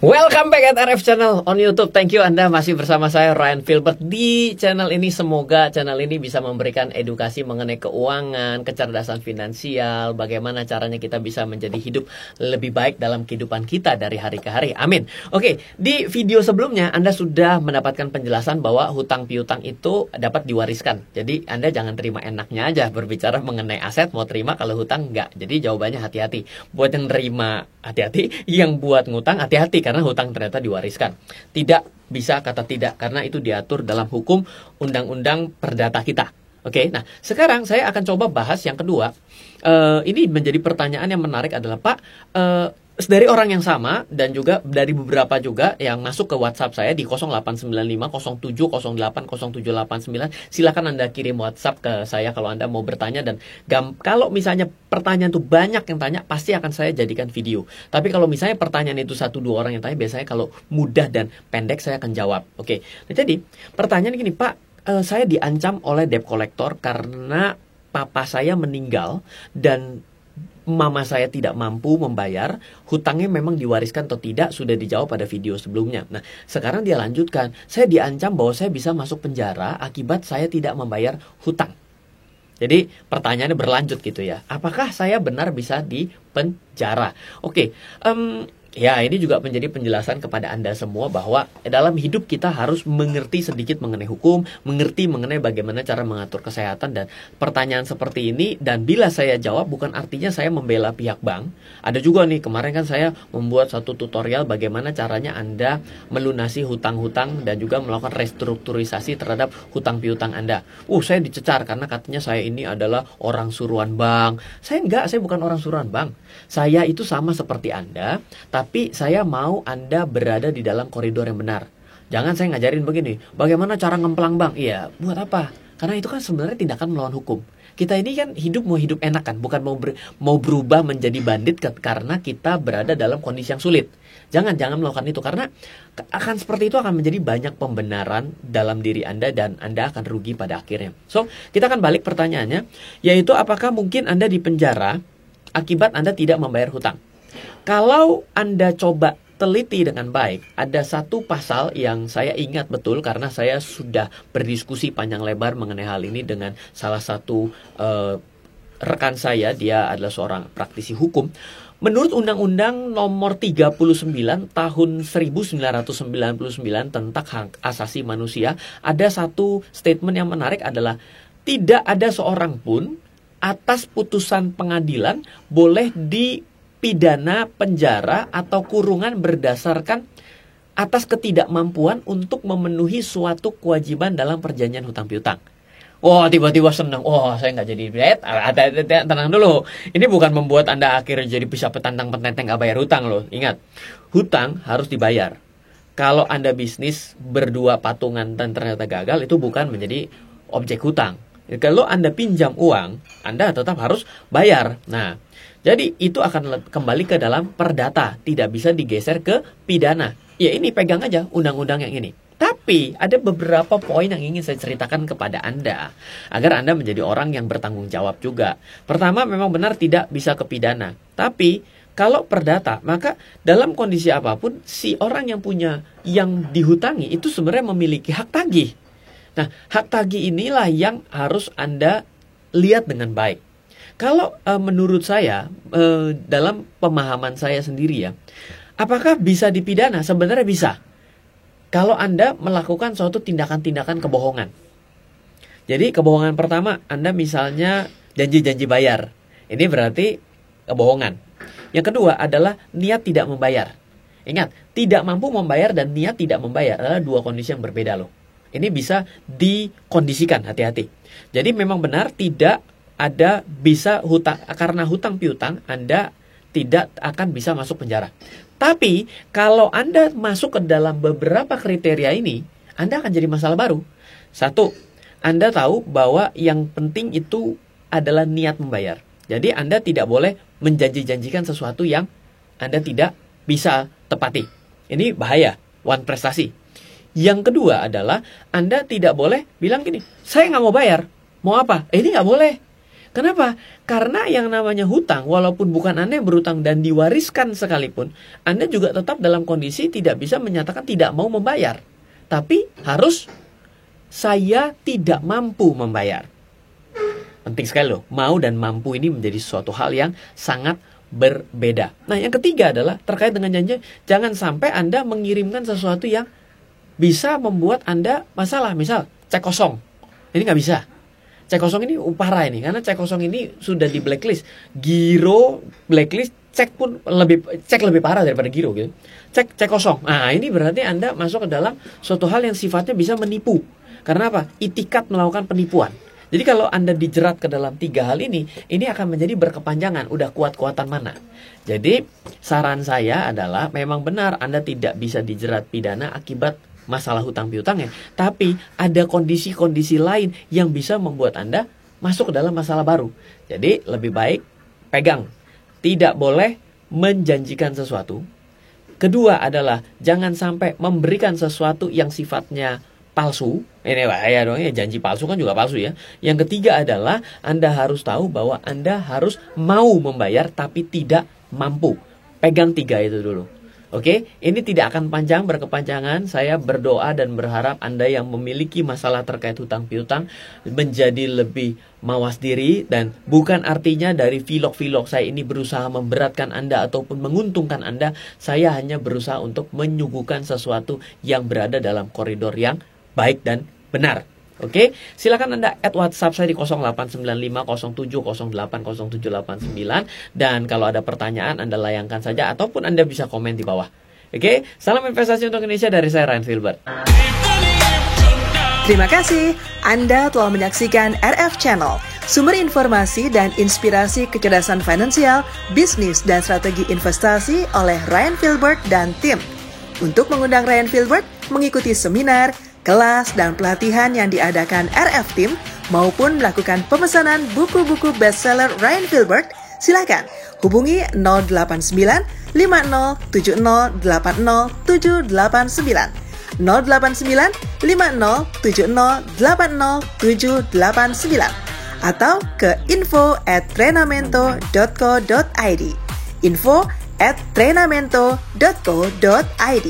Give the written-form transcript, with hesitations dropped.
Welcome back at RF Channel on YouTube. Thank you Anda masih bersama saya Ryan Filbert di channel ini. Semoga channel ini bisa memberikan edukasi mengenai keuangan, kecerdasan finansial, bagaimana caranya kita bisa menjadi hidup lebih baik dalam kehidupan kita dari hari ke hari. Amin. Oke, di video sebelumnya Anda sudah mendapatkan penjelasan bahwa hutang piutang itu dapat diwariskan. Jadi Anda jangan terima enaknya aja berbicara mengenai aset, mau terima kalau hutang enggak. Jadi jawabannya hati-hati. Buat yang terima hati-hati, yang buat ngutang hati-hati karena hutang ternyata diwariskan. Tidak bisa kata tidak karena itu diatur dalam hukum undang-undang perdata kita. Oke, nah sekarang saya akan coba bahas yang kedua. Ini menjadi pertanyaan yang menarik adalah Pak, dari orang yang sama dan juga dari beberapa juga yang masuk ke WhatsApp saya di 089507080789. Silakan Anda kirim WhatsApp ke saya kalau Anda mau bertanya, dan kalau misalnya pertanyaan itu banyak yang tanya, pasti akan saya jadikan video. Tapi kalau misalnya pertanyaan itu 1-2 orang yang tanya, biasanya kalau mudah dan pendek saya akan jawab. Oke. Nah, jadi pertanyaan gini, Pak, saya diancam oleh debt collector karena papa saya meninggal dan mama saya tidak mampu membayar. Hutangnya memang diwariskan atau tidak sudah dijawab pada video sebelumnya. Nah, sekarang dia lanjutkan, saya diancam bahwa saya bisa masuk penjara akibat saya tidak membayar hutang. Jadi pertanyaannya berlanjut gitu ya, apakah saya benar bisa dipenjara? Oke, ya ini juga menjadi penjelasan kepada Anda semua bahwa dalam hidup kita harus mengerti sedikit mengenai hukum, mengerti mengenai bagaimana cara mengatur kesehatan. Dan pertanyaan seperti ini, dan bila saya jawab bukan artinya saya membela pihak bank. Ada juga nih, kemarin kan saya membuat satu tutorial bagaimana caranya Anda melunasi hutang-hutang dan juga melakukan restrukturisasi terhadap hutang piutang Anda. Saya dicecar karena katanya saya ini adalah orang suruhan bank. Saya bukan orang suruhan bank. Saya itu sama seperti Anda, tapi saya mau Anda berada di dalam koridor yang benar. Jangan saya ngajarin begini, bagaimana cara ngemplang bank. Iya, buat apa? Karena itu kan sebenarnya tindakan melawan hukum. Kita ini kan mau hidup enak kan, bukan mau berubah menjadi bandit karena kita berada dalam kondisi yang sulit. Jangan melakukan itu, karena akan seperti itu akan menjadi banyak pembenaran dalam diri Anda dan Anda akan rugi pada akhirnya. So, kita akan balik pertanyaannya, yaitu apakah mungkin Anda dipenjara akibat Anda tidak membayar hutang? Kalau Anda coba teliti dengan baik, ada satu pasal yang saya ingat betul karena saya sudah berdiskusi panjang lebar mengenai hal ini dengan salah satu rekan saya. Dia adalah seorang praktisi hukum. Menurut Undang-Undang Nomor 39 Tahun 1999 tentang hak asasi manusia, ada satu statement yang menarik adalah tidak ada seorang pun atas putusan pengadilan boleh dipidana penjara atau kurungan berdasarkan atas ketidakmampuan untuk memenuhi suatu kewajiban dalam perjanjian hutang piutang. Tiba-tiba senang. Saya nggak jadi debt. Tenang dulu. Ini bukan membuat Anda akhirnya jadi bisa petantang-petenteng nggak bayar hutang loh. Ingat, hutang harus dibayar. Kalau Anda bisnis berdua patungan dan ternyata gagal, itu bukan menjadi objek hutang. Kalau Anda pinjam uang, Anda tetap harus bayar. Nah, jadi itu akan kembali ke dalam perdata, tidak bisa digeser ke pidana. Ya ini pegang aja undang-undang yang ini. Tapi ada beberapa poin yang ingin saya ceritakan kepada Anda agar Anda menjadi orang yang bertanggung jawab juga. Pertama, memang benar tidak bisa ke pidana. Tapi kalau perdata, maka dalam kondisi apapun si orang yang dihutangi itu sebenarnya memiliki hak tagih. Nah, hak tagih inilah yang harus Anda lihat dengan baik. Kalau menurut saya, dalam pemahaman saya sendiri ya, apakah bisa dipidana? Sebenarnya bisa. Kalau Anda melakukan suatu tindakan-tindakan kebohongan. Jadi kebohongan pertama, Anda misalnya janji-janji bayar. Ini berarti kebohongan. Yang kedua adalah niat tidak membayar. Ingat, tidak mampu membayar dan niat tidak membayar adalah dua kondisi yang berbeda loh. Ini bisa dikondisikan, hati-hati. Jadi memang benar tidak ada bisa hutang, karena hutang piutang Anda tidak akan bisa masuk penjara. Tapi kalau Anda masuk ke dalam beberapa kriteria ini, Anda akan jadi masalah baru. Satu, Anda tahu bahwa yang penting itu adalah niat membayar. Jadi Anda tidak boleh menjanji-janjikan sesuatu yang Anda tidak bisa tepati. Ini bahaya, one prestasi. Yang kedua adalah Anda tidak boleh bilang gini, saya nggak mau bayar. Mau apa? Ini nggak boleh. Kenapa? Karena yang namanya hutang, walaupun bukan Anda yang berhutang dan diwariskan sekalipun, Anda juga tetap dalam kondisi tidak bisa menyatakan tidak mau membayar. Tapi harus, saya tidak mampu membayar. Penting sekali loh, mau dan mampu ini menjadi suatu hal yang sangat berbeda. Nah, yang ketiga adalah terkait dengan janji, jangan sampai Anda mengirimkan sesuatu yang bisa membuat Anda masalah. Misal, cek kosong. Ini nggak bisa. Cek kosong ini parah ini, karena cek kosong ini sudah di blacklist. Giro blacklist, cek lebih parah daripada giro gitu. Cek kosong. Nah, ini berarti Anda masuk ke dalam suatu hal yang sifatnya bisa menipu. Karena apa? Itikat melakukan penipuan. Jadi kalau Anda dijerat ke dalam 3 hal ini akan menjadi berkepanjangan. Udah kuat-kuatan mana? Jadi saran saya adalah memang benar Anda tidak bisa dijerat pidana akibat masalah hutang piutangnya. Tapi ada kondisi-kondisi lain yang bisa membuat Anda masuk ke dalam masalah baru. Jadi lebih baik pegang. Tidak boleh menjanjikan sesuatu. Kedua adalah jangan sampai memberikan sesuatu yang sifatnya palsu. Ini bahaya dong ya, janji palsu kan juga palsu ya. Yang ketiga adalah Anda harus tahu bahwa Anda harus mau membayar tapi tidak mampu. Pegang 3 itu dulu. Oke, ini tidak akan panjang berkepanjangan. Saya berdoa dan berharap Anda yang memiliki masalah terkait hutang piutang menjadi lebih mawas diri, dan bukan artinya dari vlog-vlog saya ini berusaha memberatkan Anda ataupun menguntungkan Anda. Saya hanya berusaha untuk menyuguhkan sesuatu yang berada dalam koridor yang baik dan benar. Oke, silakan Anda add WhatsApp saya di 089507080789, dan kalau ada pertanyaan Anda layangkan saja ataupun Anda bisa komen di bawah. Oke, salam investasi untuk Indonesia dari saya Ryan Filbert. Terima kasih Anda telah menyaksikan RF Channel, sumber informasi dan inspirasi kecerdasan finansial, bisnis dan strategi investasi oleh Ryan Filbert dan tim. Untuk mengundang Ryan Filbert mengikuti seminar, kelas, dan pelatihan yang diadakan RF Team maupun melakukan pemesanan buku-buku bestseller Ryan Filbert, silakan hubungi 089 5070 80789 089 5070 80789 atau ke info@trenamento.co.id info@trenamento.co.id.